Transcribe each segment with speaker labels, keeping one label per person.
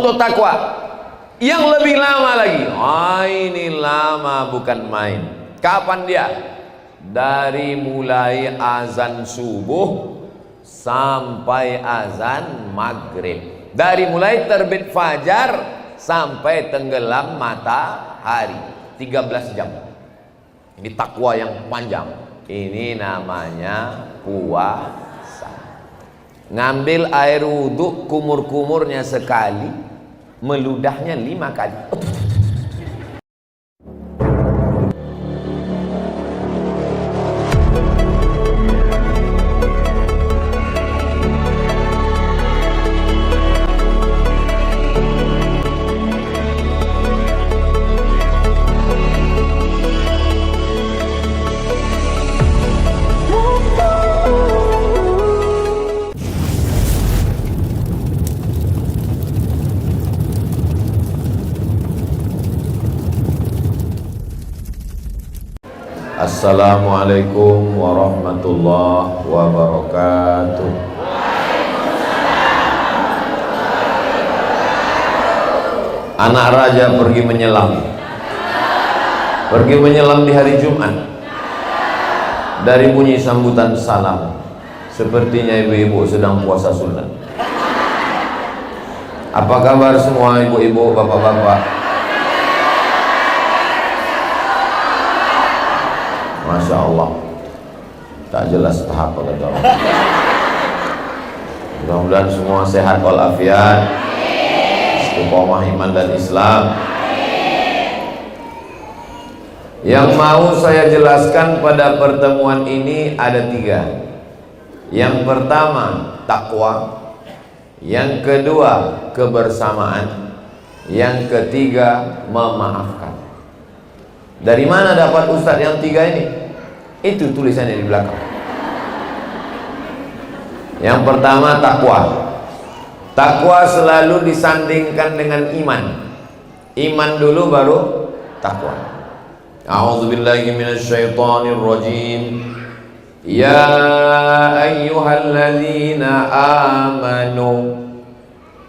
Speaker 1: untuk takwa. Yang lebih lama lagi, ini lama bukan main. Kapan dia? Dari mulai azan subuh sampai azan maghrib. Dari mulai terbit fajar sampai tenggelam matahari, 13 jam. Ini takwa yang panjang. Ini namanya puasa. Ngambil air wudhu, kumur-kumurnya sekali, meludahnya 5 kali. Assalamualaikum warahmatullahi wabarakatuh. Anak raja pergi menyelam. Pergi menyelam di hari Jumat. Dari bunyi sambutan salam, sepertinya ibu-ibu sedang puasa sunnah. Apa kabar semua ibu-ibu, bapak-bapak? Masya Allah, tak jelas tahap apa kata Allah. Mudah-mudahan semua sehat walafiat, istiqomah iman dan Islam. Yang mau saya jelaskan pada pertemuan ini ada 3. Yang pertama takwa, yang kedua kebersamaan, yang ketiga memaafkan. Dari mana dapat Ustadz yang 3 ini? Itu tulisannya di belakang. Yang pertama takwa. Takwa selalu disandingkan dengan iman. Iman dulu baru takwa. A'udzubillahi minasyaitonir rajim. Ya ayyuhalladzina amanu.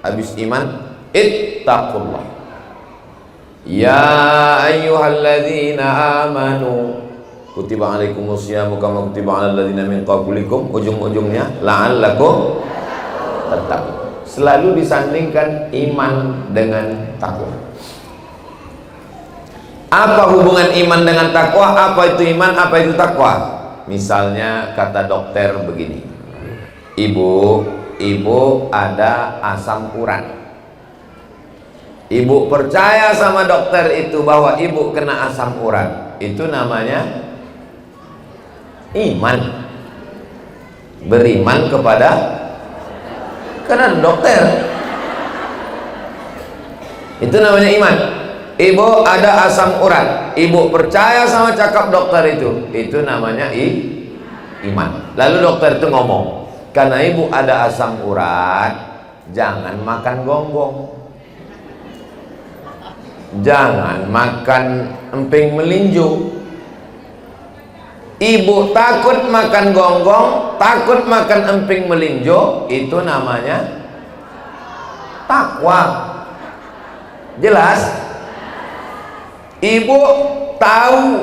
Speaker 1: Habis iman, ittaqullah. Ya ayyuhalladzina amanu kutiba alaikumusyamu kama kutiba alal ladzina min qablikum. Ujung-ujungnya la'allakum tattaqun. Selalu disandingkan iman dengan takwa. Apa hubungan iman dengan takwa? Apa itu iman? Apa itu takwa? Misalnya kata dokter begini, ibu ada asam urat. Ibu percaya sama dokter itu bahwa ibu kena asam urat. Itu namanya iman. Beriman kepada dokter. Itu namanya iman. Ibu ada asam urat, ibu percaya sama cakap dokter itu namanya iman. Lalu dokter itu ngomong, karena ibu ada asam urat, jangan makan gonggong, jangan makan emping melinjo. Ibu takut makan gonggong, takut makan emping melinjo, itu namanya takwa. Jelas? Ibu tahu,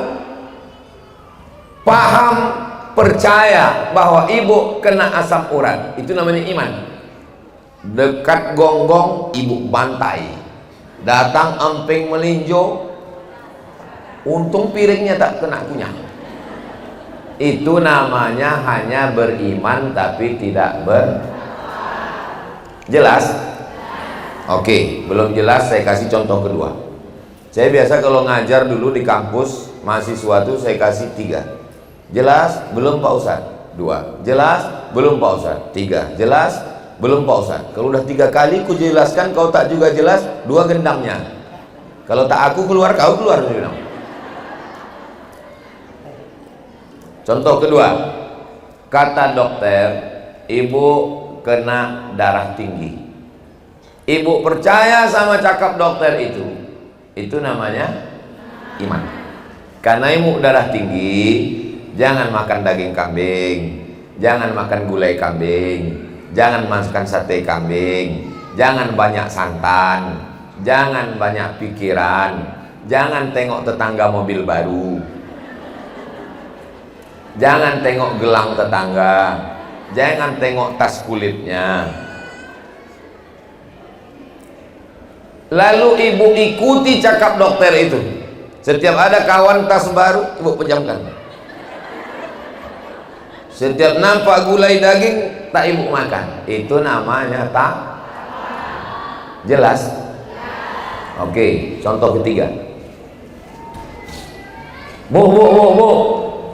Speaker 1: paham, percaya bahwa ibu kena asam urat, itu namanya iman. Dekat gonggong, ibu bantai. Datang emping melinjo, untung piringnya tak kena kunyah. Itu namanya hanya beriman tapi tidak jelas? Oke, belum jelas, saya kasih contoh kedua. Saya biasa kalau ngajar dulu di kampus, mahasiswa tuh saya kasih 3. Jelas? Belum Pak Ustadz. 2. Jelas? Belum Pak Ustadz. 3. Jelas? Belum Pak Ustadz. Kalau udah 3 kali ku jelaskan, kau tak juga jelas, 2 gendangnya. Kalau tak aku keluar, kau keluar. Contoh kedua, kata dokter, ibu kena darah tinggi. Ibu percaya sama cakap dokter itu namanya iman. Karena ibu darah tinggi, jangan makan daging kambing, jangan makan gulai kambing, jangan makan sate kambing, Jangan banyak santan, jangan banyak pikiran, jangan tengok tetangga mobil baru, jangan tengok gelang tetangga, jangan tengok tas kulitnya. Lalu ibu ikuti cakap dokter itu. Setiap ada kawan tas baru, ibu pejamkan. Setiap nampak gulai daging, tak ibu makan. Itu namanya tak. Jelas? Oke, contoh ketiga. Bu,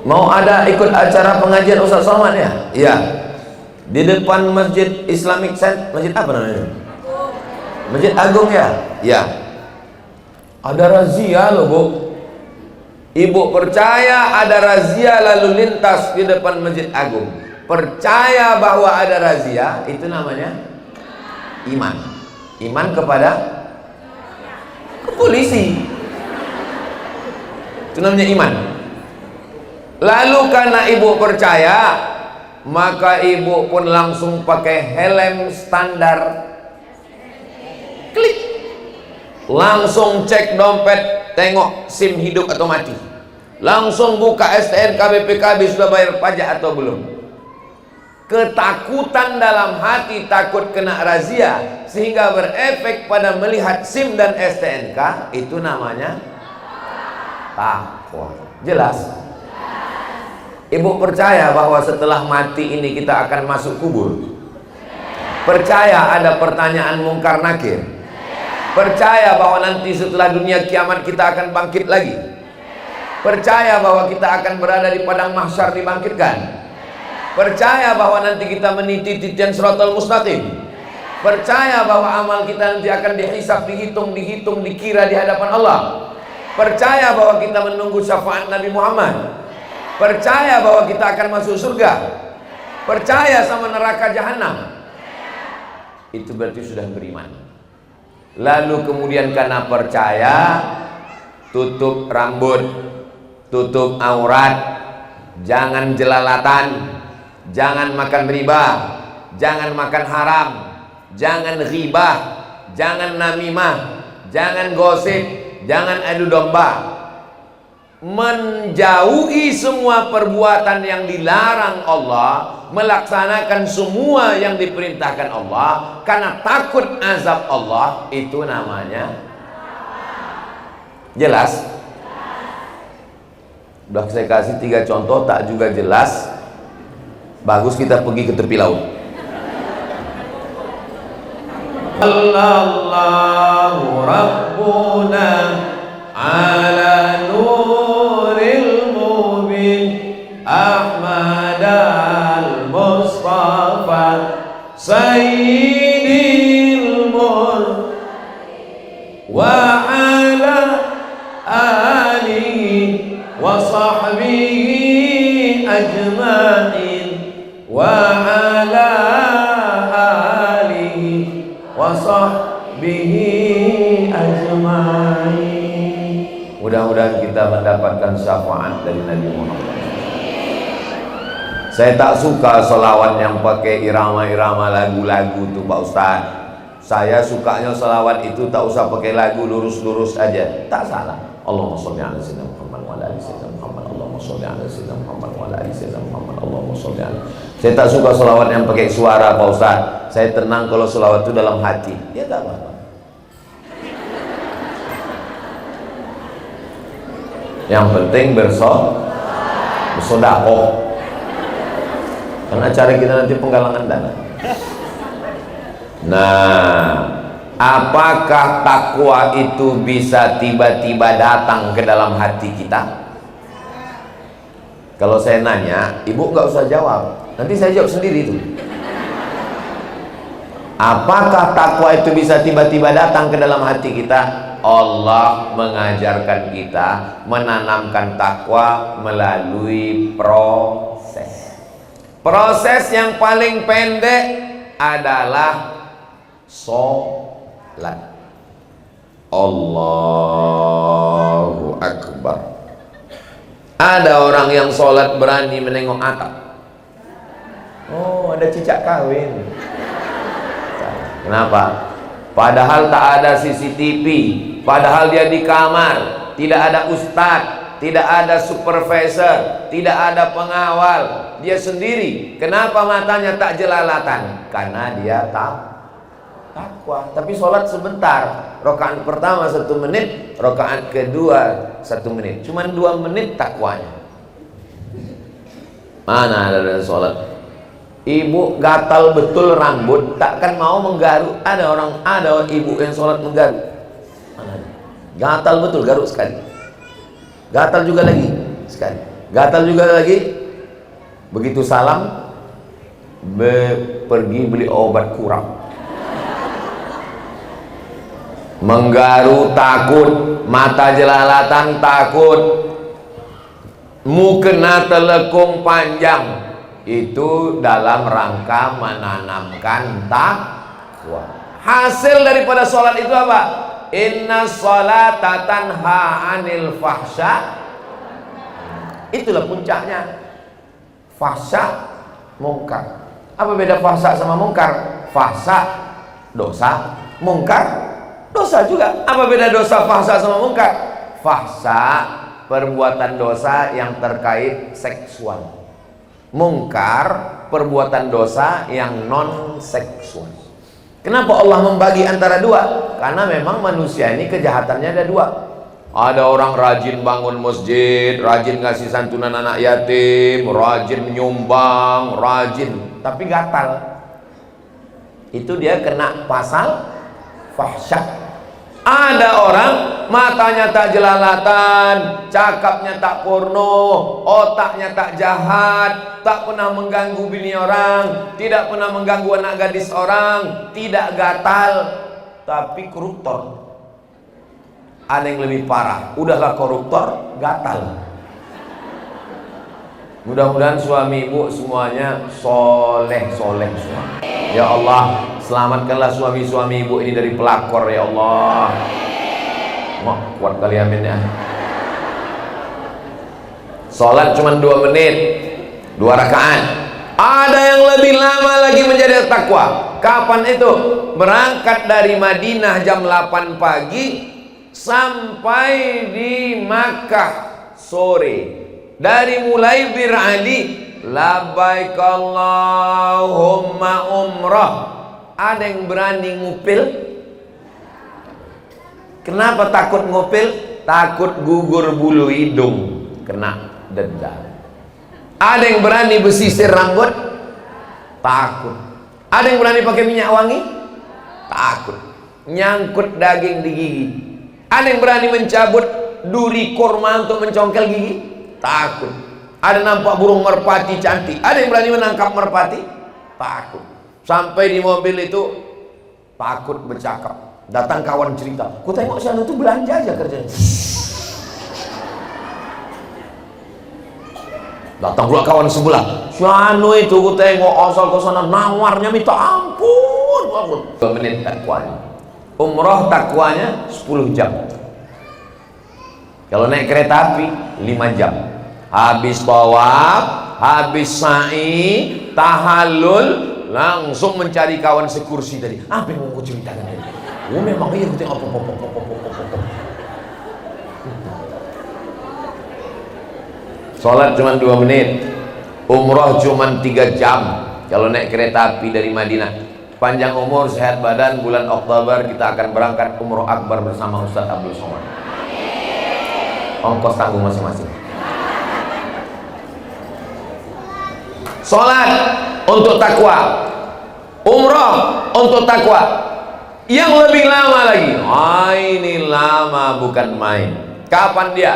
Speaker 1: mau ada ikut acara pengajian Ustaz Somad ya? Iya. Di depan Masjid Islamic Center, masjid apa namanya? Masjid Agung ya? Ya. Ada razia loh, Bu. Ibu percaya ada razia lalu lintas di depan Masjid Agung. Percaya bahwa ada razia, itu namanya iman. Iman kepada polisi. Itu namanya iman. Lalu karena ibu percaya, maka ibu pun langsung pakai helm standar. Klik, langsung cek dompet, tengok SIM hidup atau mati, langsung buka STNK BPKB sudah bayar pajak atau belum. Ketakutan dalam hati, takut kena razia sehingga berefek pada melihat SIM dan STNK, itu namanya takwa. Jelas? Ibu percaya bahwa setelah mati ini kita akan masuk kubur? Percaya ada pertanyaan mungkar nakir? Percaya bahwa nanti setelah dunia kiamat kita akan bangkit lagi? Percaya bahwa kita akan berada di padang mahsyar dibangkitkan? Percaya bahwa nanti kita meniti titian Shiratal Mustaqim? Percaya bahwa amal kita nanti akan dihisab, dihitung, dikira di hadapan Allah? Percaya bahwa kita menunggu syafaat Nabi Muhammad? Percaya bahwa kita akan masuk surga? Percaya sama neraka jahanam? Itu berarti sudah beriman. Lalu kemudian karena percaya, tutup rambut, tutup aurat, jangan jelalatan, jangan makan riba, jangan makan haram, jangan ghibah, jangan namimah, jangan gosip, jangan adu domba. Menjauhi semua perbuatan yang dilarang Allah, melaksanakan semua yang diperintahkan Allah karena takut azab Allah, itu namanya. Jelas? Udah saya kasih 3 contoh, tak juga jelas. Bagus kita pergi ke tepi laut. Allahu Rabbuna ala nuril mubin Ahmad al-Mustafa Sayyidil mursalin wa ala alihi wa sahbihi ajma'in wa ala alihi wa sahbihi ajma'in. Mudah-mudahan kita mendapatkan syafaat dari Nabi Muhammad. Saya tak suka selawat yang pakai irama-irama lagu-lagu tuh Pak Ustaz. Saya sukanya selawat itu tak usah pakai lagu, lurus-lurus aja. Tak salah. Allahumma sholli ala sayyidina Muhammad wa ala ali sayyidina Muhammad. Allahumma sholli ala sayyidina Muhammad wa ala ali sayyidina Muhammad. Allahumma sholli ala. Saya tak suka selawat yang pakai suara Pak Ustaz. Saya tenang kalau selawat itu dalam hati. Ya tak apa-apa. Yang penting bersedekah. Karena acara kita nanti penggalangan dana. Nah, apakah takwa itu bisa tiba-tiba datang ke dalam hati kita? Kalau saya nanya, ibu nggak usah jawab. Nanti saya jawab sendiri itu. Apakah takwa itu bisa tiba-tiba datang ke dalam hati kita? Allah mengajarkan kita menanamkan takwa melalui proses. Proses yang paling pendek adalah sholat. Allahu Akbar. Ada orang yang sholat berani menengok atap. Oh, ada cicak kawin. Kenapa? Padahal tak ada CCTV, padahal dia di kamar, tidak ada ustadz, tidak ada supervisor, tidak ada pengawal, dia sendiri. Kenapa matanya tak jelalatan? Karena dia takwa. Tapi sholat sebentar, rakaat pertama 1 menit, rakaat kedua 1 menit, cuman 2 menit takwanya. Mana ada sholat? Ibu gatal betul rambut, takkan mau menggaruk. Ada ibu yang sholat menggaruk. Gatal betul, garuk sekali. Gatal juga lagi sekali. Gatal juga lagi. Begitu salam, pergi beli obat kurang. Menggaruk takut, mata jelalatan takut, mukena telekung panjang. Itu dalam rangka menanamkan takwa. Hasil daripada sholat itu apa? Inna sholata tanha anil fahsya. Itulah puncaknya. Fahsya, mungkar. Apa beda fahsya sama mungkar? Fahsya dosa, mungkar dosa juga. Apa beda dosa fahsya sama mungkar? Fahsya perbuatan dosa yang terkait seksual. Mungkar perbuatan dosa yang non seksual. Kenapa Allah membagi antara dua? Karena memang manusia ini kejahatannya ada dua. Ada orang rajin bangun masjid, rajin ngasih santunan anak yatim, rajin menyumbang, rajin, tapi gatal. Itu dia kena pasal fahsya. Ada orang matanya tak jelalatan, cakapnya tak porno, otaknya tak jahat, tak pernah mengganggu bini orang, tidak pernah mengganggu anak gadis orang, tidak gatal, tapi koruptor. Ada yang lebih parah, udahlah koruptor, gatal. Mudah-mudahan suami ibu semuanya soleh semua. Ya Allah, selamatkanlah suami-suami ibu ini dari pelakor ya Allah. Wah, kuat kali amin ya. Sholat cuma 2 menit, 2 rakaat. Ada yang lebih lama lagi menjadi takwa. Kapan itu? Berangkat dari Madinah jam 8 pagi sampai di Makkah sore. Dari mulai berali labbaik Allahumma umrah. Ada yang berani ngupil? Kenapa takut ngupil? Takut gugur bulu hidung, kena denda. Ada yang berani bersisir rambut? Takut. Ada yang berani pakai minyak wangi? Takut. Nyangkut daging di gigi. Ada yang berani mencabut duri kurma untuk mencongkel gigi? Takut. Ada nampak burung merpati cantik, ada yang berani menangkap merpati? Takut. Sampai di mobil itu takut bercakap. Datang kawan cerita, ku tengok sana tuh belanja aja kerjanya. Datang pula kawan sebelah, sianu itu ku tengok asal ke sana nawarnya minta ampun. 2 menit takwanya. Umroh takwanya 10 jam. Kalau naik kereta api 5 jam. Habis tawaf, habis sa'i, tahallul, langsung mencari kawan sekursi tadi. Apa yang mau aku ceritakan tadi? Oh memang iya, aku tengok Sholat cuma 2 menit, umroh cuma 3 jam. Kalau naik kereta api dari Madinah, panjang umur, sehat badan, bulan Oktober kita akan berangkat umroh akbar bersama Ustaz Abdul Somad. Ongkos tanggung masing-masing. Sholat untuk takwa, umroh untuk takwa. Yang lebih lama lagi, ini lama bukan main. Kapan dia?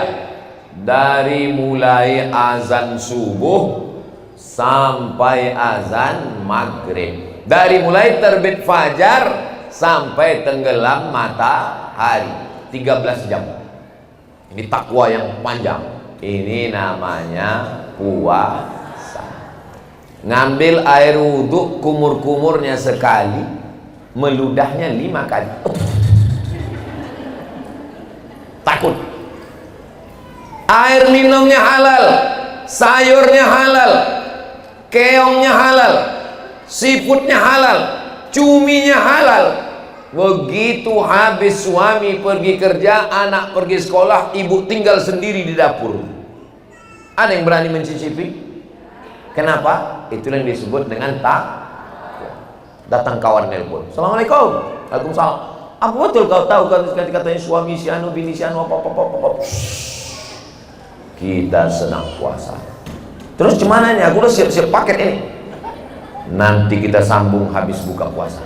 Speaker 1: Dari mulai azan subuh sampai azan maghrib. Dari mulai terbit fajar sampai tenggelam matahari, 13 jam. Ini takwa yang panjang. Ini namanya puasa. Ngambil air wudhu, kumur-kumurnya sekali, meludahnya 5 kali. Takut. Air minumnya halal, sayurnya halal, keongnya halal, siputnya halal, cuminya halal. Begitu habis suami pergi kerja, anak pergi sekolah, ibu tinggal sendiri di dapur. Ada yang berani mencicipi? Kenapa? Itulah yang disebut dengan datang kawan nelpon. Assalamualaikum. Waalaikumsalam. Apa betul kau tahu kan katanya suami si anu, bini si anu, apa. Kita sedang puasa. Terus gimana nih? Aku udah siap-siap paket ini. Nanti kita sambung habis buka puasa.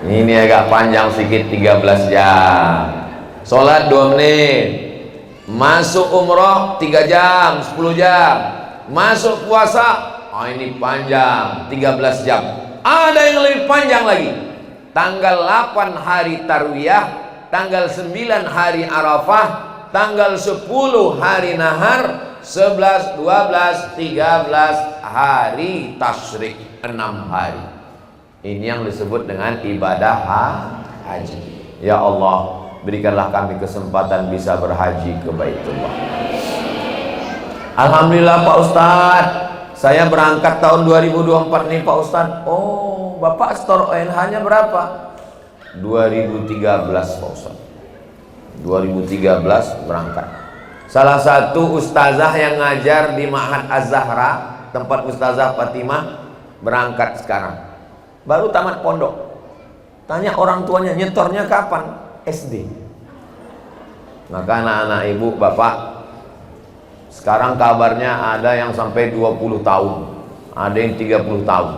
Speaker 1: Ini agak panjang sedikit, 13 jam. Sholat 2 menit. Masuk umroh 3 jam, 10 jam. Masuk puasa, ini panjang, 13 jam. Ada yang lebih panjang lagi. Tanggal 8 hari Tarwiyah, tanggal 9 hari Arafah, tanggal 10 hari Nahar, 11, 12, 13 hari Tasyrik, 6 hari. Ini yang disebut dengan ibadah haji. Ya Allah, berikanlah kami kesempatan bisa berhaji ke Baitullah. Alhamdulillah Pak Ustadz, saya berangkat tahun 2024 nih Pak Ustadz. Oh, Bapak store ONH-nya berapa? 2013 Pak Ustadz. 2013 berangkat. Salah satu ustazah yang ngajar di Ma'had Az-Zahra, tempat Ustazah Fatimah, berangkat sekarang. Baru tamat pondok. Tanya orang tuanya, nyetornya kapan? SD. Maka anak-anak ibu, bapak, sekarang kabarnya ada yang sampai 20 tahun, ada yang 30 tahun.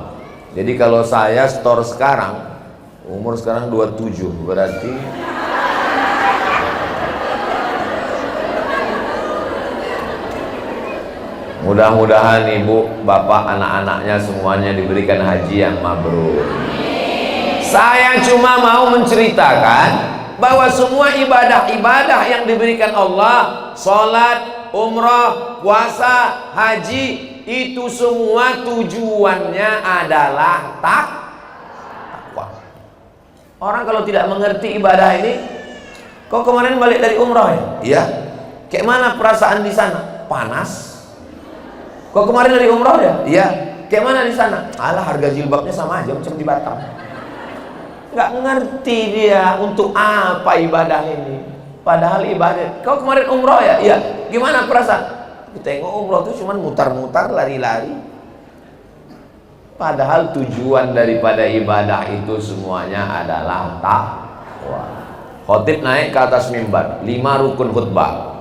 Speaker 1: Jadi kalau saya store sekarang, umur sekarang 27, berarti mudah-mudahan ibu, bapak, anak-anaknya semuanya diberikan haji yang mabrur. Saya cuma mau menceritakan bahwa semua ibadah-ibadah yang diberikan Allah, sholat, umrah, puasa, haji, itu semua tujuannya adalah takwa. Orang kalau tidak mengerti ibadah ini, kau kemarin balik dari umrah ya? Iya. Kayak mana perasaan di sana? Panas. Kau kemarin dari umrah ya? Iya. Kayak mana di sana? Alah, harga jilbabnya sama aja macam di Batam. Nggak ngerti dia untuk apa ibadah ini. Padahal ibadah. Kau kemarin umrah ya? Iya. Gimana perasaan? Tengok umrah itu cuma mutar-mutar, lari-lari. Padahal tujuan daripada ibadah itu semuanya adalah takwa. Khotib naik ke atas mimbar, 5 rukun khutbah.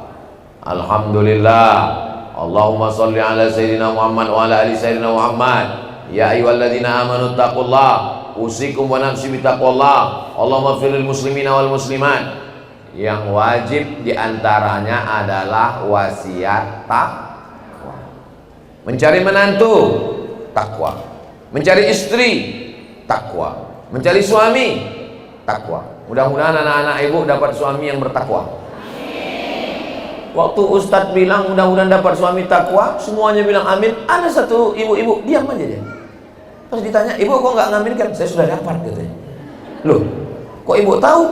Speaker 1: Alhamdulillah. Allahumma salli ala sayyidina Muhammad wa ala ali sayyidina Muhammad. Ya ayyuhalladzina amanu taqullah, usikum wa nafsi bitaqwallah. Allahumma firil muslimina wal muslimat. Yang wajib diantaranya adalah wasiat takwa. Mencari menantu, takwa. Mencari istri, takwa. Mencari suami, takwa. Mudah-mudahan anak-anak ibu dapat suami yang bertakwa. Waktu Ustadz bilang mudah-mudahan dapat suami takwa, semuanya bilang amin. Ada satu ibu-ibu diam aja dia. Pas ditanya, ibu kok nggak ngaminkan? Saya sudah dapat katanya. Loh, kok ibu tahu?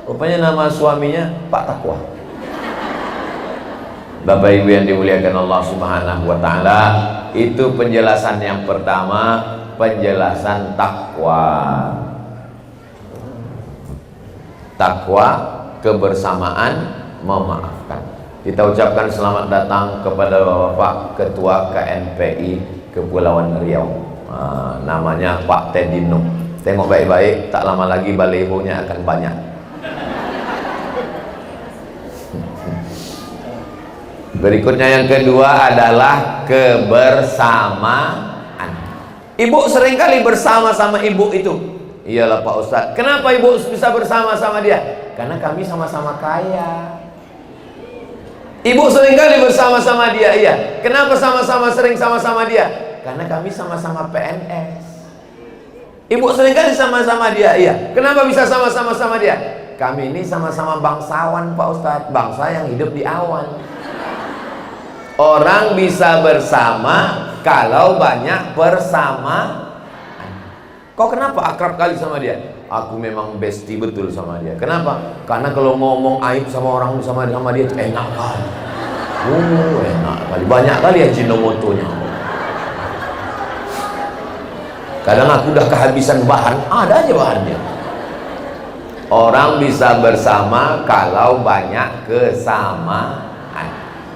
Speaker 1: Rupanya nama suaminya Pak Takwa. Bapak Ibu yang dimuliakan Allah Subhanahu wa taala, itu penjelasan yang pertama, penjelasan takwa. Takwa, kebersamaan, memaafkan. Kita ucapkan selamat datang kepada Bapak Ketua KNPI Kepulauan Riau. Namanya Pak Tedino. Tengok baik-baik, tak lama lagi balihonya akan banyak. Berikutnya yang kedua adalah kebersamaan. Ibu seringkali bersama-sama ibu itu. Iyalah Pak Ustadz. Kenapa ibu bisa bersama-sama dia? Karena kami sama-sama kaya. Ibu seringkali bersama-sama dia, iya. Kenapa sama-sama sering sama-sama dia? Karena kami sama-sama PNS. Ibu seringkali sama-sama dia, iya. Kenapa bisa sama-sama dia? Kami ini sama-sama bangsawan Pak Ustadz, bangsa yang hidup di awan. Orang bisa bersama kalau banyak bersama. Kok kenapa akrab kali sama dia? Aku memang bestie betul sama dia. Kenapa? Karena kalau ngomong aib sama orang sama dia itu enak kali. Enak kali. Banyak kali ya Jinomotonya. Kadang aku udah kehabisan bahan, ada aja bahannya. Orang bisa bersama kalau banyak kesamaan.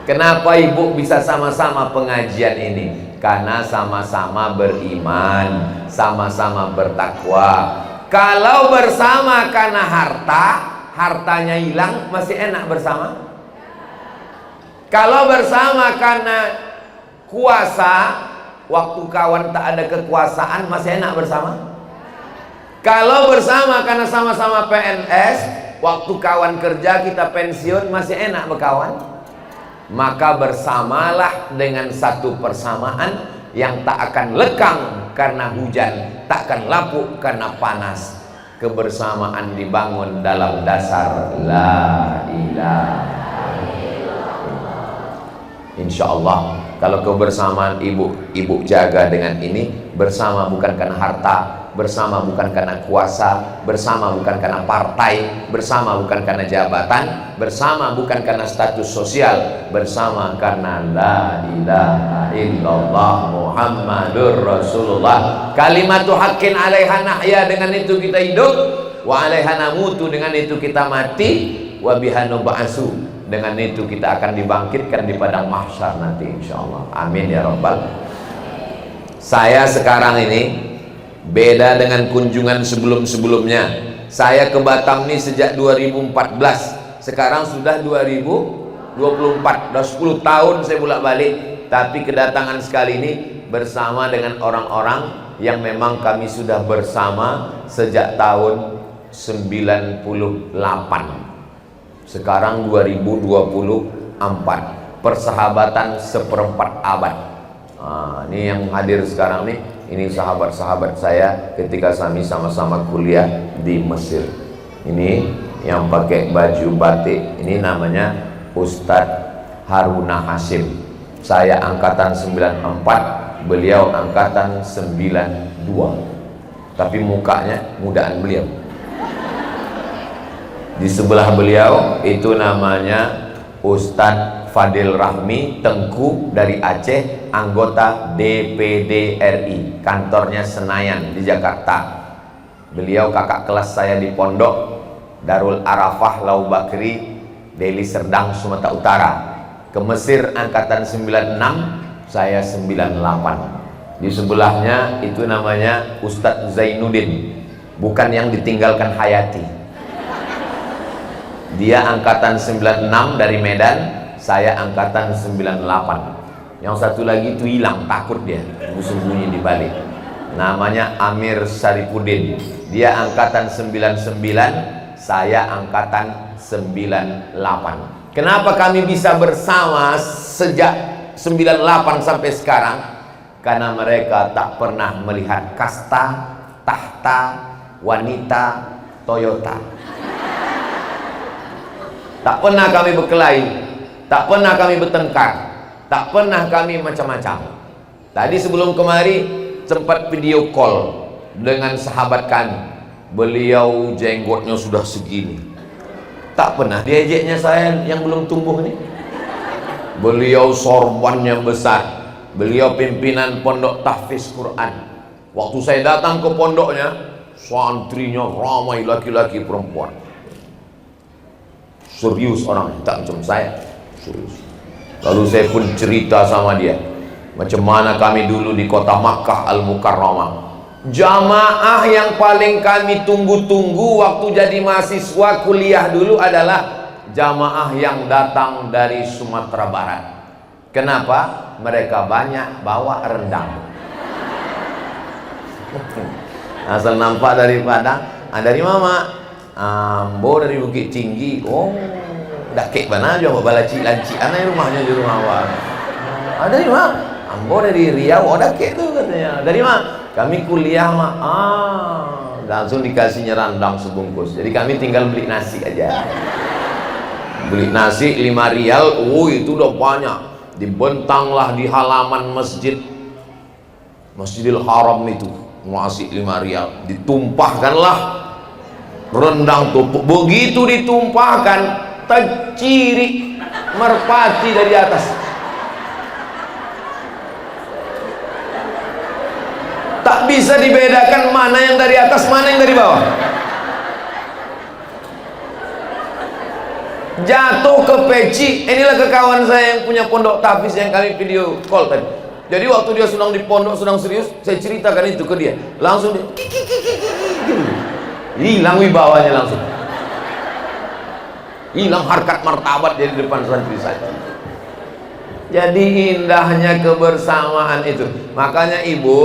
Speaker 1: Kenapa ibu bisa sama-sama pengajian ini? Karena sama-sama beriman, sama-sama bertakwa. Kalau bersama karena harta, hartanya hilang, masih enak bersama? Kalau bersama karena kuasa, waktu kawan tak ada kekuasaan, masih enak bersama? Kalau bersama karena sama-sama PNS, waktu kawan kerja kita pensiun, masih enak berkawan? Maka bersamalah dengan satu persamaan yang tak akan lekang karena hujan, tak akan lapuk karena panas. Kebersamaan dibangun dalam dasar la ilaha illallah. Insya Allah, kalau kebersamaan ibu jaga dengan ini, bersama bukan karena harta, bersama bukan karena kuasa, bersama bukan karena partai, bersama bukan karena jabatan, bersama bukan karena status sosial, bersama karena la ilaha illallah Muhammadur Rasulullah. Kalimatu haqqin 'alaiha nahya, dengan itu kita hidup, wa 'alaiha namutu, dengan itu kita mati, wa biha nub'atsu, dengan itu kita akan dibangkitkan di padang mahsyar nanti insyaallah. Amin ya rabbal. Saya sekarang ini beda dengan kunjungan sebelum-sebelumnya. Saya ke Batam ini sejak 2014, sekarang sudah 2024, sudah 10 tahun saya bolak-balik. Tapi kedatangan sekali ini bersama dengan orang-orang yang memang kami sudah bersama sejak tahun 98. Sekarang 2024, persahabatan seperempat abad. Ini yang hadir sekarang nih, ini sahabat-sahabat saya ketika kami sama-sama kuliah di Mesir. Ini yang pakai baju batik, ini namanya Ustadz Haruna Hasim. Saya angkatan 94, beliau angkatan 92. Tapi mukanya mudaan beliau. Di sebelah beliau itu namanya Ustadz Fadil Rahmi Tengku dari Aceh, anggota DPD RI, kantornya Senayan di Jakarta. Beliau kakak kelas saya di pondok Darul Arafah Lau Bakri, Deli Serdang, Sumatera Utara. Ke Mesir angkatan 96, saya 98. Di sebelahnya itu namanya Ustadz Zainuddin, bukan yang ditinggalkan Hayati. Dia angkatan 96 dari Medan, saya angkatan 98. Yang satu lagi itu hilang, takut dia, sembunyi di balik. Namanya Amir Syarifuddin. Dia angkatan 99, saya angkatan 98. Kenapa kami bisa bersama sejak 98 sampai sekarang? Karena mereka tak pernah melihat kasta, tahta, wanita, Toyota. Tak pernah kami berkelahi, tak pernah kami bertengkar, tak pernah kami macam-macam. Tadi sebelum kemari sempat video call dengan sahabat kami. Beliau jenggotnya sudah segini, tak pernah diejeknya saya yang belum tumbuh ini. Beliau sorbannya besar, beliau pimpinan pondok tahfiz Quran. Waktu saya datang ke pondoknya, santrinya ramai laki-laki perempuan. Serius orangnya, tak macam saya, serius. Lalu saya pun cerita sama dia macam mana kami dulu di kota Makkah Al-Mukarramah. Jamaah yang paling kami tunggu-tunggu waktu jadi mahasiswa kuliah dulu adalah jamaah yang datang dari Sumatera Barat. Kenapa? Mereka banyak bawa rendang. Asal nampak dari Padang, dari mama. Ambo dari Bukit Tinggi. Oh, dakek mana aja bawa laci-laci aneh rumahnya di rumah awak. Dari mana? Ambo dari Riau. Oh, dakek tuh katanya. Dari mana? Kami kuliah mah. Langsung dikasihnya rendang sebungkus. Jadi kami tinggal beli nasi aja. Beli nasi 5 rial. Oh, itu udah banyak. Dibentanglah di halaman Masjidil Haram itu. Masih 5 rial. Ditumpahkanlah rendang tumpuk. Begitu ditumpahkan, tercirik merpati dari atas. Tak bisa dibedakan mana yang dari atas, mana yang dari bawah. Jatuh ke peci. Inilah ke kawan saya yang punya pondok tahfiz yang kami video call tadi. Jadi waktu dia sedang di pondok, sedang serius, saya ceritakan itu ke dia. Langsung dia hilang wibawanya, langsung hilang harkat martabat dia di depan santri saya. Jadi indahnya kebersamaan itu. Makanya ibu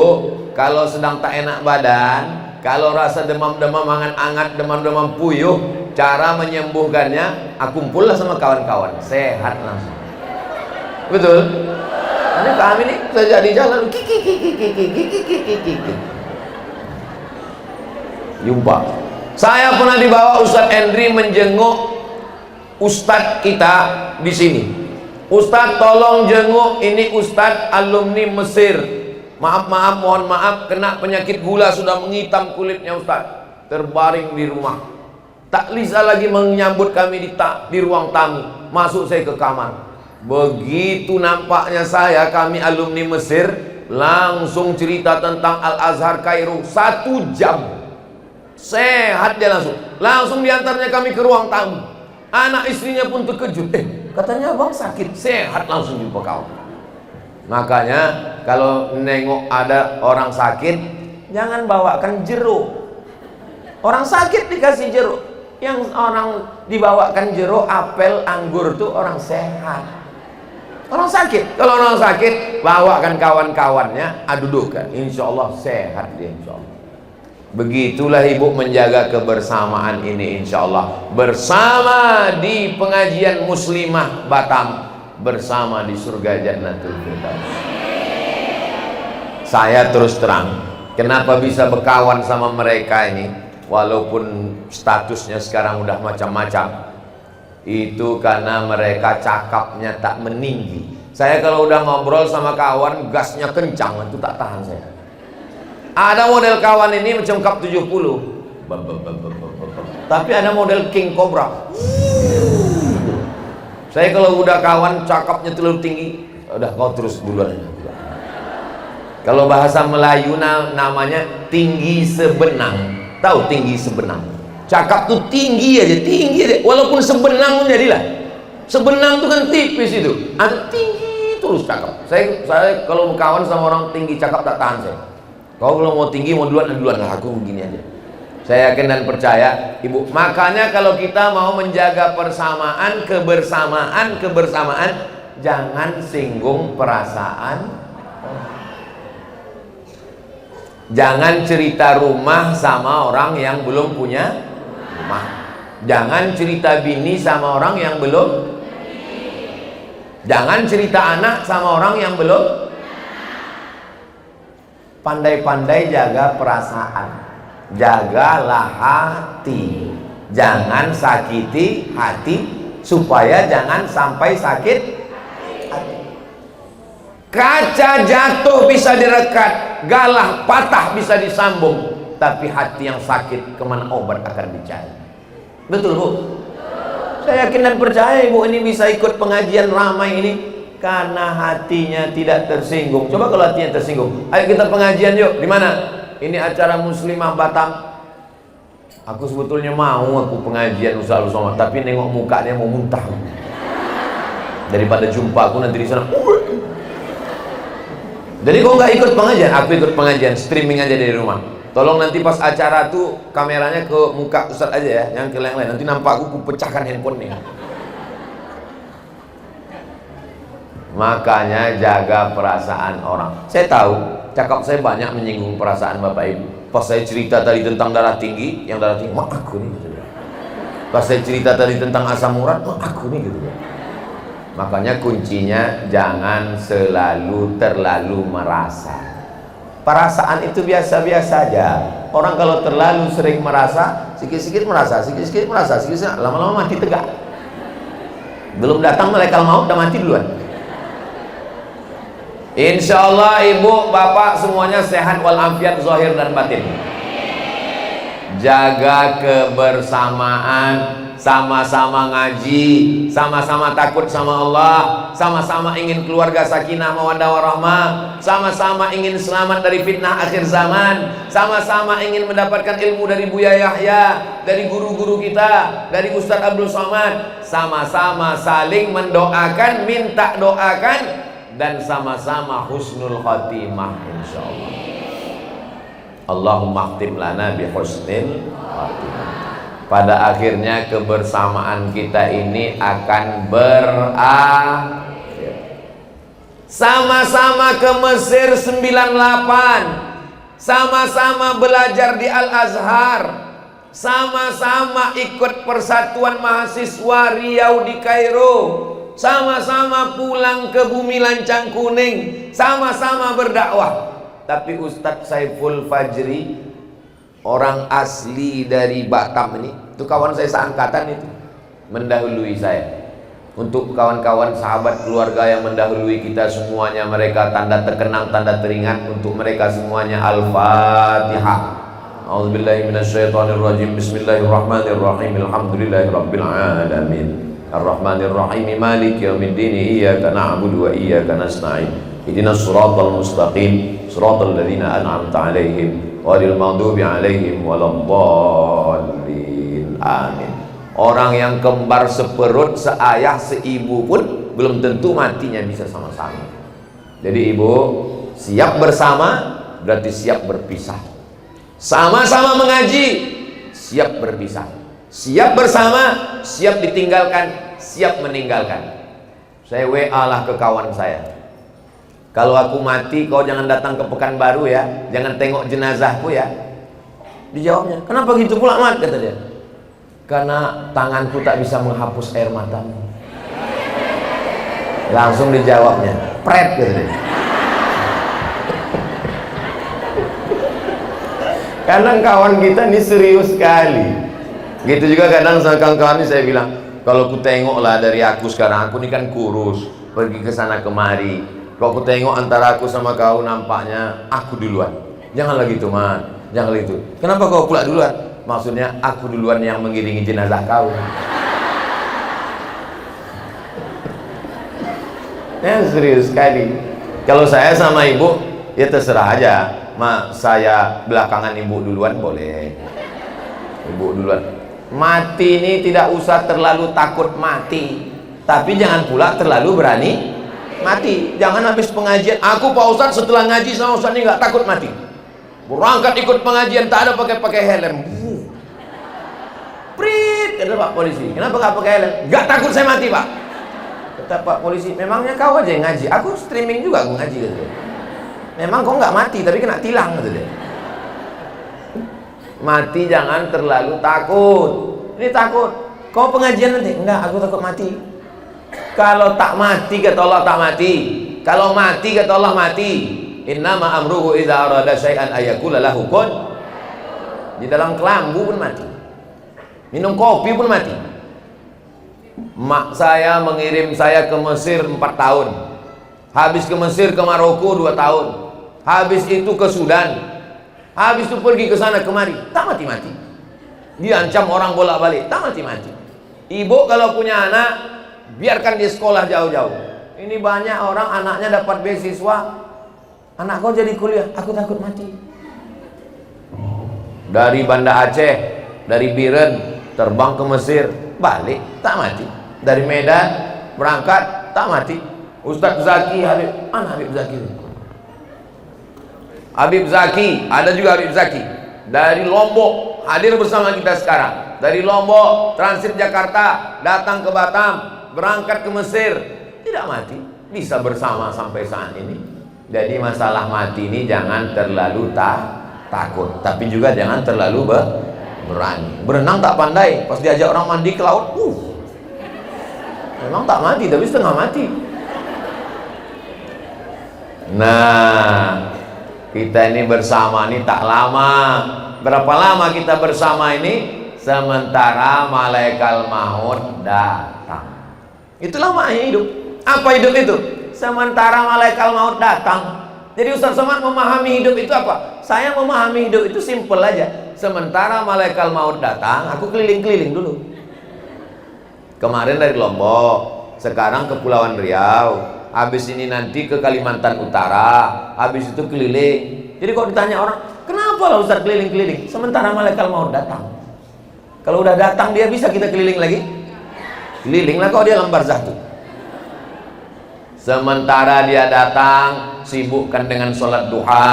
Speaker 1: kalau sedang tak enak badan, kalau rasa demam-demam angat-angat, demam-demam puyuh, cara menyembuhkannya, kumpullah sama kawan-kawan, sehat langsung. Betul? Ini kami nih sejak di jalan jumpa. Saya pernah dibawa Ustadz Endri menjenguk Ustadz kita di sini. Ustadz tolong jenguk ini Ustadz alumni Mesir. Maaf, mohon maaf, kena penyakit gula, sudah menghitam kulitnya Ustadz. Terbaring di rumah. Tak bisa lagi menyambut kami di ruang tamu. Masuk saya ke kamar. Begitu nampaknya saya, kami alumni Mesir, langsung cerita tentang Al-Azhar Kairo 1 jam. Sehat dia langsung diantarnya kami ke ruang tamu. Anak istrinya pun terkejut, katanya abang sakit, sehat langsung jumpa kau. Makanya kalau nengok ada orang sakit, jangan bawakan jeruk. Orang sakit dikasih jeruk. Yang orang dibawakan jeruk, apel, anggur tuh orang sehat. Orang sakit, kalau orang sakit bawakan kawan-kawannya, dudukkan, insya Allah sehat dia, insya Allah. Begitulah ibu menjaga kebersamaan ini, insya Allah. Bersama di pengajian Muslimah Batam, bersama di surga Jannatul Firdaus. Saya terus terang, kenapa bisa berkawan sama mereka ini, walaupun statusnya sekarang udah macam-macam, itu karena mereka cakapnya tak meninggi. Saya kalau udah ngobrol sama kawan, gasnya kencang, itu tak tahan saya. Ada model kawan ini macam Kap 70, tapi ada model King Cobra. Saya kalau udah kawan cakapnya terlalu tinggi, udah kau terus duluan. Kalau bahasa Melayu namanya tinggi sebenang. Tahu tinggi sebenang? Cakap tuh tinggi aja, walaupun sebenang pun jadilah. Sebenang tuh kan tipis itu, ada tinggi terus cakap. Saya kalau kawan sama orang tinggi cakap tak tahan saya. Kau kalau mau tinggi mau duluan lah, aku begini aja. Saya yakin dan percaya ibu. Makanya kalau kita mau menjaga persamaan, kebersamaan, jangan singgung perasaan. Jangan cerita rumah sama orang yang belum punya rumah. Jangan cerita bini sama orang yang belum. Jangan cerita anak sama orang yang belum. Pandai-pandai jaga perasaan, jagalah hati, jangan sakiti hati, supaya jangan sampai sakit hati. Kaca jatuh bisa direkat, galah patah bisa disambung, tapi hati yang sakit kemana obat akan dicari. Betul bu? Saya yakin dan percaya ibu ini bisa ikut pengajian ramai ini karena hatinya tidak tersinggung. Coba kalau hatinya tersinggung, ayo kita pengajian yuk. Di mana? Ini acara Muslimah Batam. Aku sebetulnya aku pengajian Ustaz Somad, tapi nengok mukanya mau muntah. Daripada jumpa aku nanti di sana. Jadi kau nggak ikut pengajian, aku ikut pengajian, streaming aja dari rumah. Tolong nanti pas acara tuh kameranya ke muka Ustaz aja ya, yang ke yang lain. Nanti nampak aku pecahkan handphonenya. Makanya jaga perasaan orang. Saya tahu cakap saya banyak menyinggung perasaan bapak ibu. Pas saya cerita tadi tentang darah tinggi, yang darah tinggi, mak aku nih gitu. Pas saya cerita tadi tentang asam urat, mak aku nih gitu. Makanya kuncinya jangan terlalu merasa. Perasaan itu biasa-biasa aja. Orang kalau terlalu sering merasa, sikit-sikit merasa, lama-lama mati tegak. Belum datang malaikat maut, udah mati duluan. Insya Allah ibu bapak semuanya sehat walafiat zahir dan batin. Jaga kebersamaan, sama-sama ngaji, sama-sama takut sama Allah, sama-sama ingin keluarga sakinah mawaddah warahmah, sama-sama ingin selamat dari fitnah akhir zaman, sama-sama ingin mendapatkan ilmu dari Buya Yahya, dari guru-guru kita, dari Ustadz Abdul Somad, sama-sama saling mendoakan, minta doakan, dan sama-sama husnul khatimah insyaallah. Allahumma khtim lana bi husnil khatimah. Pada akhirnya kebersamaan kita ini akan berakhir. Sama-sama ke Mesir 98, sama-sama belajar di Al-Azhar, sama-sama ikut Persatuan Mahasiswa Riau di Kairo, sama-sama pulang ke bumi lancang kuning, sama-sama berdakwah. Tapi Ustadz Saiful Fajri, orang asli dari Batam ini, itu kawan saya seangkatan itu, mendahului saya. Untuk kawan-kawan sahabat keluarga yang mendahului kita semuanya, mereka tanda terkenang, tanda teringat. Untuk mereka semuanya Al-Fatihah. A'udzubillahi minasyaitonirrajim. Bismillahirrahmanirrahim. Alhamdulillahirabbil alamin. Ar-Rahmanirrahim. Maliki yaumiddin. Iyyaka na'budu wa iyyaka nasta'in. Ihdinas siratal mustaqim. Siratal ladzina an'amta 'alaihim ghairil maghdubi 'alaihim waladdallin. Amin. Orang yang kembar seperut, seayah, seibu pun belum tentu matinya bisa sama-sama. Jadi ibu siap bersama berarti siap berpisah. Sama-sama mengaji, siap berpisah. Siap bersama, siap ditinggalkan, siap meninggalkan. Saya WA lah ke kawan saya, kalau aku mati kau jangan datang ke Pekanbaru ya, jangan tengok jenazahku ya. Dijawabnya, kenapa gitu pula Mat? Kata dia, karena tanganku tak bisa menghapus air matamu. Langsung dijawabnya, pret, kata dia. Kadang kawan kita ini serius sekali. Gitu juga kadang sama kawan-kawan ini saya bilang, kalau ku tengoklah dari aku sekarang, aku ini kan kurus, pergi ke sana kemari. Kalau aku tengok antara aku sama kau, nampaknya aku duluan. Janganlah gitu Man, janganlah itu. Kenapa kau pula duluan? Maksudnya aku duluan yang mengiringi jenazah kau. Ya serius sekali. Kalau saya sama ibu, ya terserah aja. Saya belakangan ibu duluan boleh. Ibu duluan. Mati ini tidak usah terlalu takut mati, tapi jangan pula terlalu berani mati. Jangan habis pengajian, aku Pak Ustadz setelah ngaji sama Ustadz ini nggak takut mati, berangkat ikut pengajian tak ada pakai helm. Prit, kata Pak Polisi, kenapa nggak pakai helm? Nggak takut saya mati Pak. Kata Pak Polisi, memangnya kau aja yang ngaji, aku streaming juga aku ngaji. Kata dia. Memang kau nggak mati tapi kena tilang, kata dia. Mati jangan terlalu takut. Ini takut, kau pengajian nanti? Enggak, aku takut mati. Kalau tak mati kata Allah tak mati, kalau mati kata Allah mati. Innama amruhu idza arada syai'an ayaqula lahu kun. Di dalam kelambu pun mati, minum kopi pun mati. Mak saya mengirim saya ke Mesir 4 tahun, habis ke Mesir ke Maroko 2 tahun, habis itu ke Sudan, habis itu pergi ke sana kemari, tak mati-mati. Diancam orang bolak-balik, tak mati-mati. Ibu kalau punya anak, biarkan dia sekolah jauh-jauh. Ini banyak orang anaknya dapat beasiswa, anak kau jadi kuliah, aku takut mati. Dari Banda Aceh, dari Biren terbang ke Mesir, balik tak mati. Dari Medan berangkat tak mati. Ustadz Zaki Habib, mana Habib Zaki? Habib Zaki, ada juga Habib Zaki dari Lombok hadir bersama kita sekarang. Dari Lombok transit Jakarta, datang ke Batam, berangkat ke Mesir, tidak mati, bisa bersama sampai saat ini. Jadi masalah mati ini jangan terlalu takut, tapi juga jangan terlalu berani. Berenang tak pandai, pas diajak orang mandi ke laut, memang tak mati tapi setengah mati. Nah, kita ini bersama ini tak lama. Berapa lama kita bersama ini? Sementara malaikat maut datang. Itu lamanya hidup. Apa hidup itu? Sementara malaikat maut datang. Jadi Ustaz Somad memahami hidup itu apa? Saya memahami hidup itu simple aja. Sementara malaikat maut datang, aku keliling-keliling dulu. Kemarin dari Lombok, sekarang ke Kepulauan Riau, habis ini nanti ke Kalimantan Utara, habis itu keliling. Jadi kalau ditanya orang, kenapa lah Ustaz keliling-keliling? Sementara malaikat maut datang. Kalau udah datang dia bisa kita keliling lagi? Kelilinglah kalau dia lembar barzakh tuh. Sementara dia datang, sibukkan dengan sholat duha.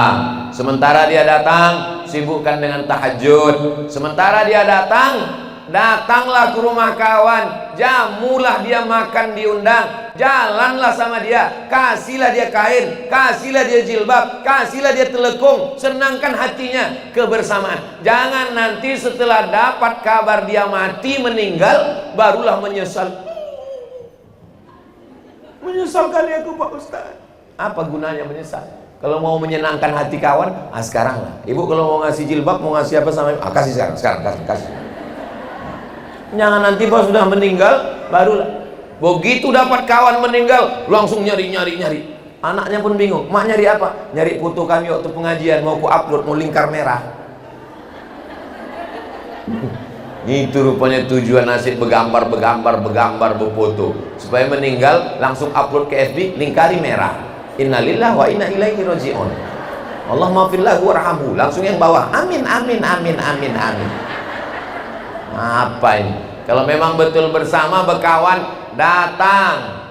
Speaker 1: Sementara dia datang, sibukkan dengan tahajud. Sementara dia datang, datanglah ke rumah kawan, jamulah dia makan diundang, jalanlah sama dia, kasihlah dia kain, kasihlah dia jilbab, kasihlah dia telekung, senangkan hatinya, kebersamaan. Jangan nanti setelah dapat kabar dia mati, meninggal, barulah menyesal. Menyesal kali aku Pak Ustaz. Apa gunanya menyesal? Kalau mau menyenangkan hati kawan, sekarang lah. Ibu kalau mau ngasih jilbab, mau ngasih apa sama ibu? Kasih sekarang, kasih. Jangan nanti pas sudah meninggal, barulah. Begitu dapat kawan meninggal, langsung nyari. Anaknya pun bingung, mak nyari apa? Nyari foto kami waktu pengajian, mau ku upload, mau lingkar merah. Itu rupanya tujuan nasib bergambar, berfoto. Supaya meninggal, langsung upload ke FB, lingkari merah. Innalillahi wa inna ilaihi raji'un. Allah maafillahu warhamhu. Langsung yang bawah, amin. Apa ini? Kalau memang betul bersama berkawan, datang.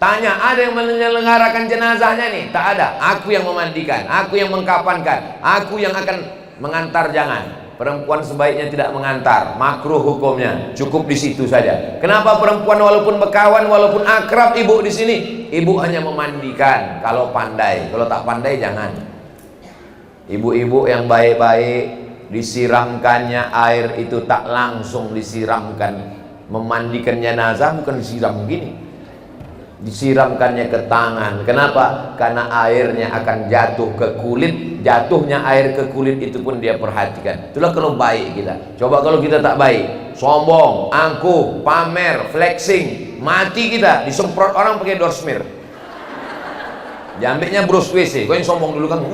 Speaker 1: Tanya, ada yang menyelenggarakan jenazahnya nih? Tak ada. Aku yang memandikan, aku yang mengkafankan, aku yang akan mengantar. Jangan. Perempuan sebaiknya tidak mengantar, makruh hukumnya. Cukup di situ saja. Kenapa perempuan walaupun berkawan, walaupun akrab ibu di sini, ibu hanya memandikan kalau pandai. Kalau tak pandai jangan. Ibu-ibu yang baik-baik, disiramkannya air itu tak langsung disiramkan. Memandikan jenazah bukan disiram begini, disiramkannya ke tangan. Kenapa? Karena airnya akan jatuh ke kulit. Jatuhnya air ke kulit itu pun dia perhatikan. Itulah kalau baik kita. Coba kalau kita tak baik, sombong, angkuh, pamer, flexing, mati kita. Disemprot orang pakai dorsmir, jambeknya Bruce WC. Kau yang sombong dulu kan,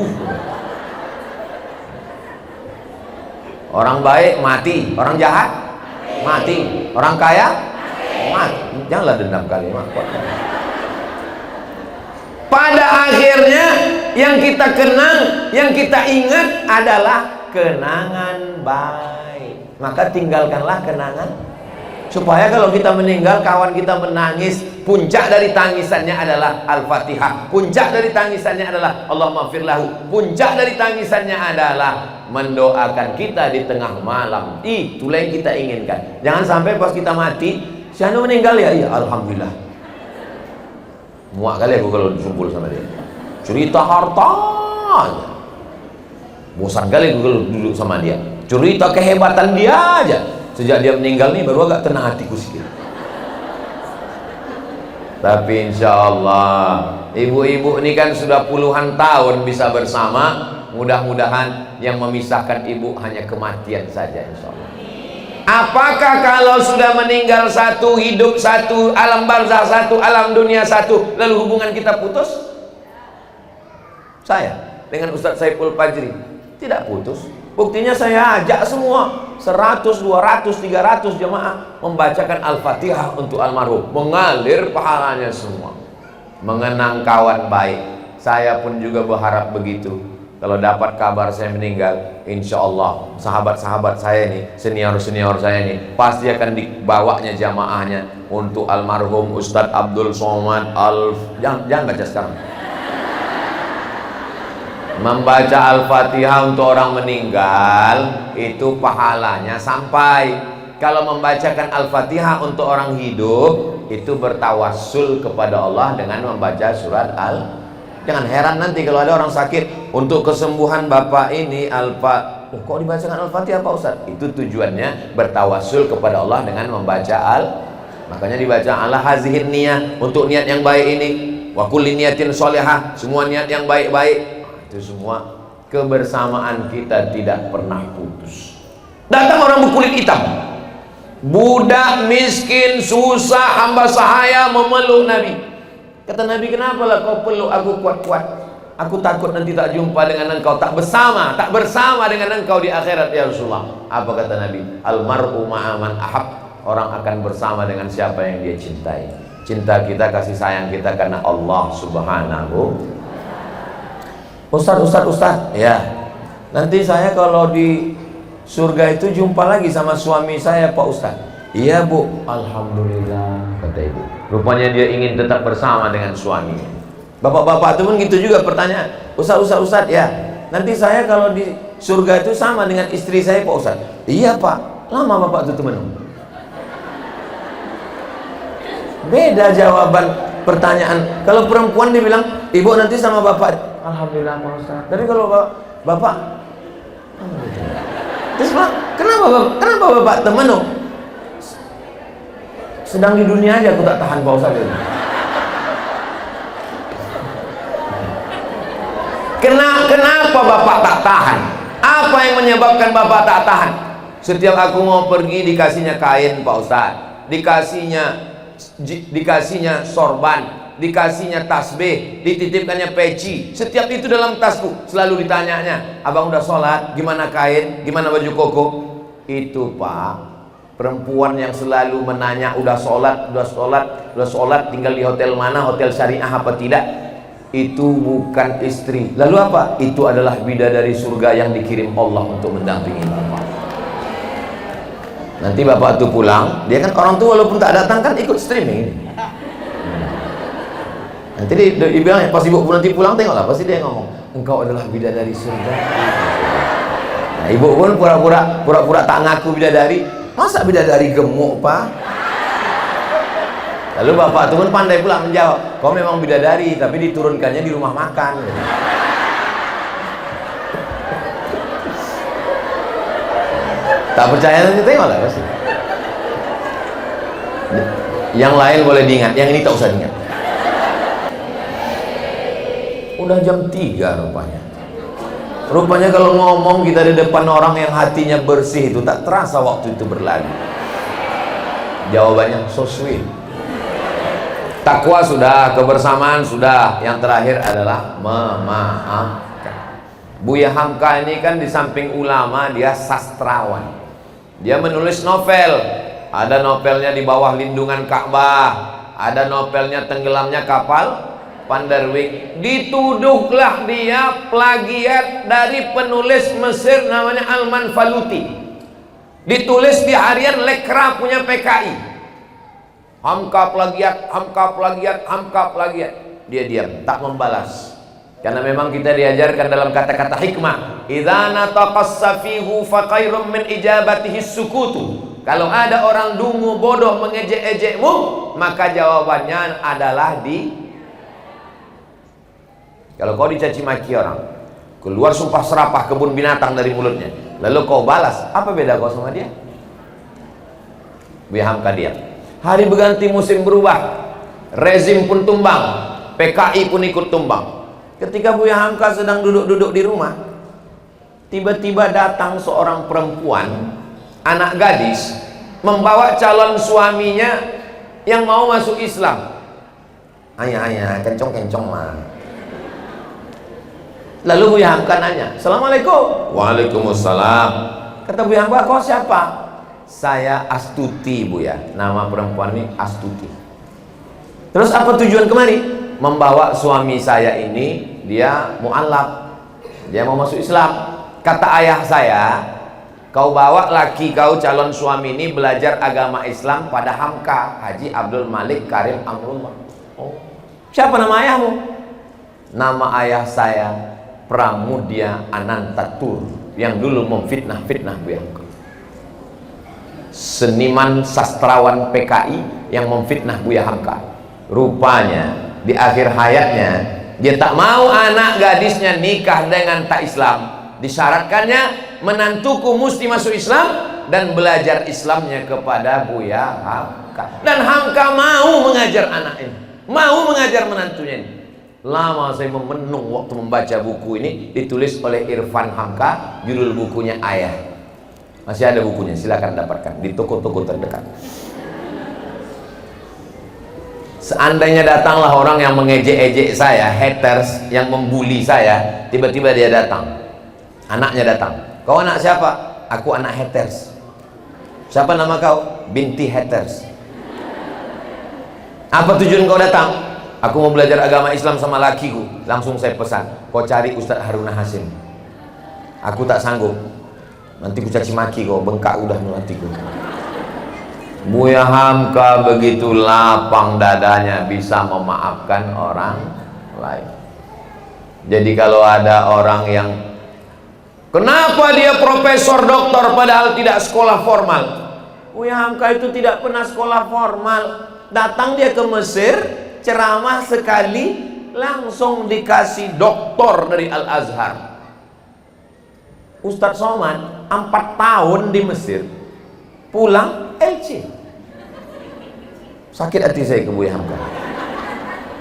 Speaker 1: orang baik mati, orang jahat mati, orang kaya mati. Janganlah dendam kalimat. Pada akhirnya yang kita kenang, yang kita ingat adalah kenangan baik. Maka tinggalkanlah kenangan, supaya kalau kita meninggal, kawan kita menangis, puncak dari tangisannya adalah Al-Fatihah. Puncak dari tangisannya adalah Allahumma firlahu. Puncak dari tangisannya adalah mendoakan kita di tengah malam. Itulah yang kita inginkan. Jangan sampai pas kita mati, si anu meninggal ya, iya alhamdulillah. Muak kali aku kalau disumpul sama dia, cerita harta, bosan kali aku kalau duduk sama dia, cerita kehebatan dia aja. Sejak dia meninggal nih baru agak tenang hatiku sedikit. Tapi insya Allah ibu-ibu ini kan sudah puluhan tahun bisa bersama. Mudah-mudahan yang memisahkan ibu hanya kematian saja insya Allah. Apakah kalau sudah meninggal satu, hidup satu, alam barzakh satu, alam dunia satu, lalu hubungan kita putus? Saya dengan Ustadz Saiful Fajri tidak putus. Buktinya saya ajak semua 100, 200, 300 jemaah membacakan Al-Fatihah untuk almarhum, mengalir pahalanya semua. Mengenang kawan baik. Saya pun juga berharap begitu. Kalau dapat kabar saya meninggal, insya Allah sahabat-sahabat saya nih, senior-senior saya nih, pasti akan dibawanya jamaahnya untuk almarhum Ustadz Abdul Somad jangan baca sekarang. Membaca Al-Fatihah untuk orang meninggal itu pahalanya sampai. Kalau membacakan Al-Fatihah untuk orang hidup itu bertawassul kepada Allah dengan membaca surat Al. Jangan heran nanti kalau ada orang sakit, untuk kesembuhan bapak ini kok dibacakan Al-Fatihah Pak Ustaz? Itu tujuannya bertawassul kepada Allah dengan membaca makanya dibaca ala hazihin niyah, untuk niat yang baik ini, wa kulli niyatin sholihah, semua niat yang baik-baik. Itu semua kebersamaan kita tidak pernah putus. Datang orang berkulit hitam, budak miskin susah, hamba sahaya memeluk Nabi. Kata Nabi, kenapa lah kau peluk aku kuat-kuat? Aku takut nanti tak jumpa dengan engkau, tak bersama dengan engkau di akhirat ya Rasulullah. Apa kata Nabi? Almar'u ma'aman ahab. orang akan bersama dengan siapa yang dia cintai. Cinta kita, kasih sayang kita karena Allah Subhanahu. Ustaz, ya. Nanti saya kalau di surga itu jumpa lagi sama suami saya, Pak Ustaz. Iya, Bu. Alhamdulillah, kata ibu. Rupanya dia ingin tetap bersama dengan suaminya. Bapak-bapak itu pun gitu juga pertanyaan. Ustaz, ya. Nanti saya kalau di surga itu sama dengan istri saya, Pak Ustaz. Iya, Pak. Lama Bapak itu teman. Beda jawaban pertanyaan. Kalau perempuan dia bilang, Ibu nanti sama Bapak. Alhamdulillah, Pak Ustaz. Tapi kalau Bapak, terus Pak, kenapa Bapak temen? Sedang di dunia aja aku tak tahan, Pak Ustaz. Kenapa Bapak tak tahan? Apa yang menyebabkan Bapak tak tahan? Setiap aku mau pergi dikasihnya kain, Pak Ustaz. Dikasihnya sorban, dikasihnya tasbih, dititipkannya peci. Setiap itu dalam tasku. Selalu ditanyanya, abang udah sholat? Gimana kain? Gimana baju koko? Itu Pak, perempuan yang selalu menanya udah sholat, tinggal di hotel mana, hotel syariah apa tidak. Itu bukan istri. Lalu apa? Itu adalah bidadari surga yang dikirim Allah untuk mendampingi Bapak. Nanti Bapak tuh pulang, dia kan orang tua walaupun tak datang kan ikut streaming. Nanti dia bilang, pas ibu nanti pulang tengoklah, pasti dia ngomong, engkau adalah bidadari surga. Nah, ibu pun pura-pura tak ngaku bidadari. Masa bidadari gemuk, Pak? Lalu Bapak tuh pun pandai pula menjawab, kau memang bidadari tapi diturunkannya di rumah makan. Tak percaya nanti tengoklah pasti. Yang lain boleh diingat, yang ini tak usah diingat. Udah jam 3 rupanya. Rupanya kalau ngomong kita di depan orang yang hatinya bersih itu tak terasa waktu itu berlalu. Jawabannya so sweet. Takwa sudah, kebersamaan sudah. Yang terakhir adalah memaafkan. Buya Hamka ini kan di samping ulama dia sastrawan. Dia menulis novel. Ada novelnya Di Bawah Lindungan Ka'bah, ada novelnya Tenggelamnya Kapal Pandarwik. Dituduhlah dia plagiat dari penulis Mesir namanya Al-Manfaluti. Ditulis di harian Lekra punya PKI. Hamka plagiat. Dia diam, tak membalas. Karena memang kita diajarkan dalam kata-kata hikmah, idza nataqas safihu fa khairum min ijabatihi sukutu. Kalau ada orang dungu bodoh mengejek-ejekmu, maka jawabannya adalah kalau kau dicaci maki orang, keluar sumpah serapah kebun binatang dari mulutnya, lalu kau balas, apa beda kau sama dia? Bihamka diam. Hari berganti, musim berubah, rezim pun tumbang, PKI pun ikut tumbang. Ketika Buya Hamka sedang duduk-duduk di rumah, tiba-tiba datang seorang perempuan, anak gadis, membawa calon suaminya yang mau masuk Islam. Ayah, kencong-kencong mah. Lalu Buya Hamka nanya, Assalamualaikum. Waalaikumsalam. Kata Buya Hamka, kau siapa? Saya Astuti, Buya. Nama perempuan ini Astuti. Terus apa tujuan kemari? Membawa suami saya ini, dia mu'allaf, dia mau masuk Islam. Kata ayah saya, kau bawa laki kau calon suami ini belajar agama Islam pada Hamka, Haji Abdul Malik Karim Amrullah. Oh, siapa nama ayahmu? Nama ayah saya Pramudia Anantatur, yang dulu memfitnah Buya Hamka. Seniman sastrawan PKI yang memfitnah Buya Hamka. Rupanya di akhir hayatnya dia tak mau anak gadisnya nikah dengan tak Islam. Disyaratkannya menantuku mesti masuk Islam dan belajar Islamnya kepada Buya Hamka. Dan Hamka mau mengajar anak ini, mau mengajar menantunya ini. Lama saya memenung waktu membaca buku ini, ditulis oleh Irfan Hamka, judul bukunya Ayah. Masih ada bukunya, silakan dapatkan di toko-toko terdekat. Seandainya datanglah orang yang mengejek-ejek saya, haters, yang membuli saya, tiba-tiba dia datang, anaknya datang. Kau anak siapa? Aku anak haters. Siapa nama kau? Binti Haters. Apa tujuan kau datang? Aku mau belajar agama Islam sama lakiku. Langsung saya pesan, kau cari Ustadz Haruna Hasim. Aku tak sanggup, nanti ku caci maki kau, bengkak udah hatiku. Buya Hamka begitu lapang dadanya, bisa memaafkan orang lain. Jadi kalau ada orang yang kenapa dia profesor doktor padahal tidak sekolah formal? Buya Hamka itu tidak pernah sekolah formal. Datang dia ke Mesir, ceramah sekali, langsung dikasih doktor dari Al-Azhar. Ustadz Somad 4 tahun di Mesir, pulang LC. Sakit hati saya ke Buya Hamka.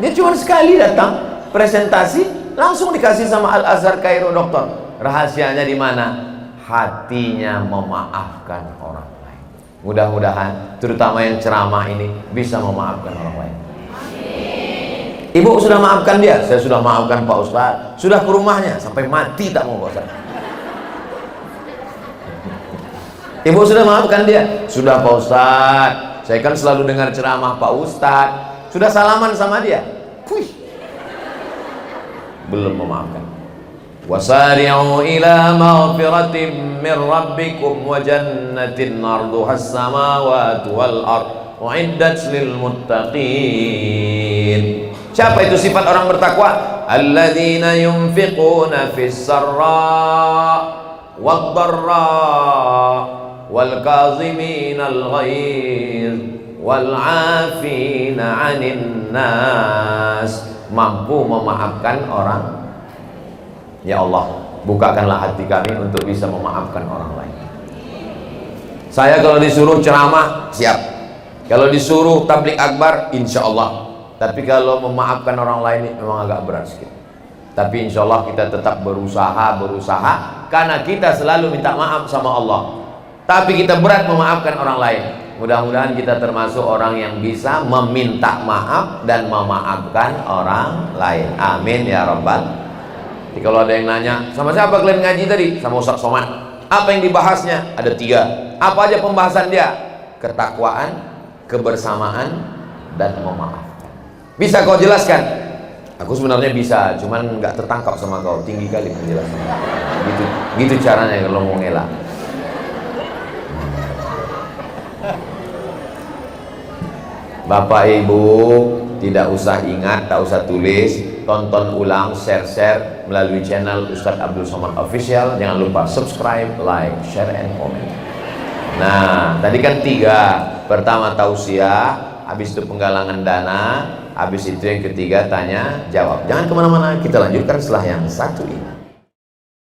Speaker 1: Dia cuma sekali datang presentasi, langsung dikasih sama Al-Azhar Kairo doktor. Rahasianya di mana? Hatinya memaafkan orang lain. Mudah-mudahan terutama yang ceramah ini bisa memaafkan orang lain. Ibu sudah maafkan dia? Saya sudah maafkan Pak Ustadz. Sudah ke rumahnya sampai mati tak mau Pak Ustadz. Ibu sudah maafkan dia? Sudah Pak Ustadz. Saya kan selalu dengar ceramah Pak Ustadz. Sudah salaman sama dia? Belum memaafkan. Wasari'u ila maghfiratin min rabbikum wa jannatin arduha as-samawati wal ard u'iddat lil muttaqin. Siapa itu sifat orang bertakwa? Alladzina yunfiquna fis sarra wad dharra wal kaziminal ghaiz wal 'afina 'anil nas. Mampu memaafkan orang. Ya Allah, bukakanlah hati kami untuk bisa memaafkan orang lain. Saya kalau disuruh ceramah siap, kalau disuruh tablik akbar insya Allah. Tapi kalau memaafkan orang lain memang agak berat sedikit. Tapi insya Allah kita tetap berusaha karena kita selalu minta maaf sama Allah. Tapi kita berat memaafkan orang lain. Mudah-mudahan kita termasuk orang yang bisa meminta maaf dan memaafkan orang lain. Amin ya Rabbal. Jadi kalau ada yang nanya, sama siapa kalian ngaji tadi? Sama Ustadz Somad. Apa yang dibahasnya? Ada 3. Apa aja pembahasan dia? Ketakwaan, kebersamaan, dan memaafkan. Bisa kau jelaskan? Aku sebenarnya bisa, cuman nggak tertangkap sama kau. Tinggi kali menjelaskan. Gitu caranya kalau mau ngelak. Bapak Ibu tidak usah ingat, tak usah tulis, tonton ulang, share melalui channel Ustadz Abdul Somad Official. Jangan lupa subscribe, like, share, and comment. Nah, tadi kan 3. Pertama tausiah, habis itu penggalangan dana, habis itu yang ketiga tanya jawab. Jangan kemana-mana, kita lanjutkan setelah yang satu ini.